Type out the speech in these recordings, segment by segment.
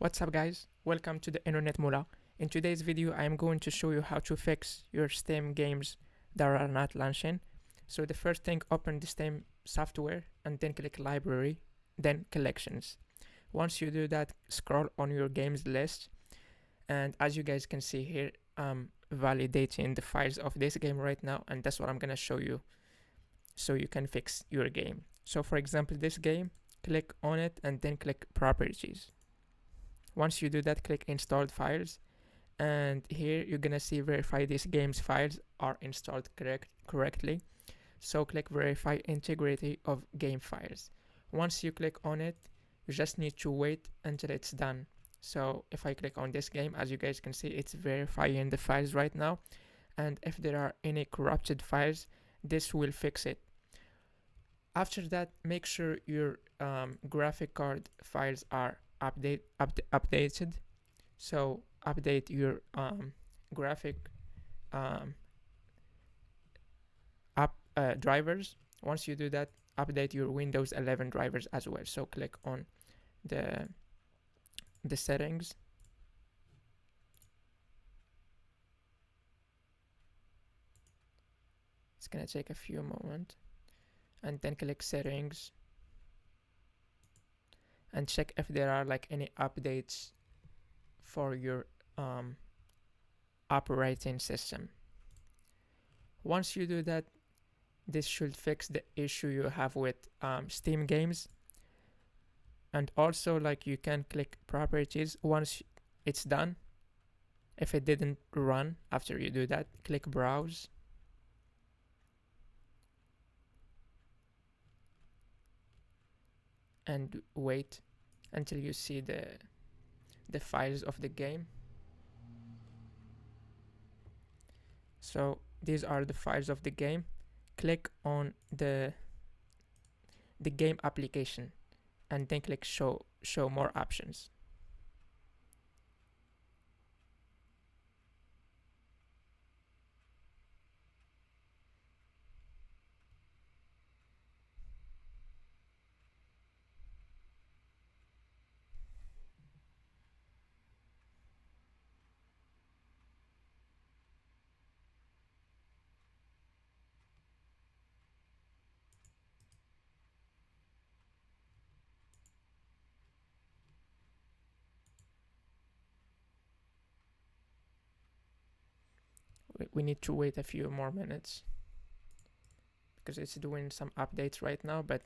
What's up guys, welcome to the Internet Moola. In today's video I am going to show you how to fix your Steam games that are not launching. So the first thing, open the Steam software and then click library, then collections. Once you do that, scroll on your games list, and as you guys can see here, I'm validating the files of this game right now, and that's what I'm gonna show you so you can fix your game. So for example, this game, click on it and then click properties. Once you do that, click installed files, and here you're gonna see verify these games files are installed correctly. So click verify integrity of game files. Once you click on it, you just need to wait until it's done. So if I click on this game, as you guys can see, it's verifying the files right now, and if there are any corrupted files, this will fix it. After that, make sure your graphic card files are updated. So update your graphic drivers. Once you do that, update your Windows 11 drivers as well. So click on the settings, it's gonna take a few moments, and then click settings and check if there are like any updates for your operating system. Once you do that, this should fix the issue you have with Steam games. And also, like, you can click properties once it's done. If it didn't run after you do that, click browse, and wait until you see the files of the game. So these are the files of the game. Click on the game application and then click show more options. We need to wait a few more minutes because it's doing some updates right now, but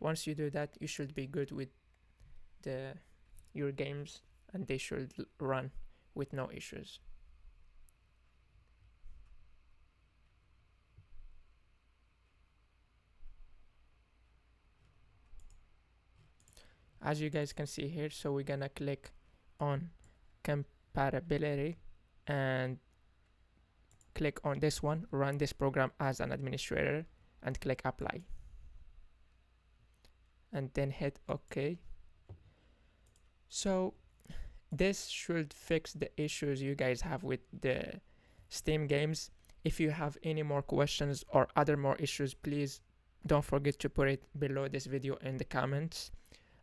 once you do that, you should be good with your games, and they should run with no issues. As you guys can see here, so we're gonna click on compatibility and click on this one, run this program as an administrator, and click apply, and then hit OK. So this should fix the issues you guys have with the Steam games. If you have any more questions or other more issues, please don't forget to put it below this video in the comments,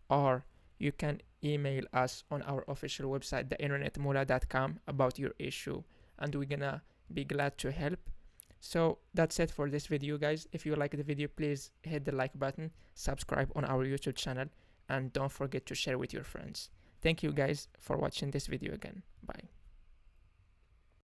or you can email us on our official website, theinternetmoola.com, about your issue, and we're gonna be glad to help. So that's it for this video, guys. If you like the video, please hit the like button, subscribe on our YouTube channel, and don't forget to share with your friends. Thank you guys for watching this video again. Bye.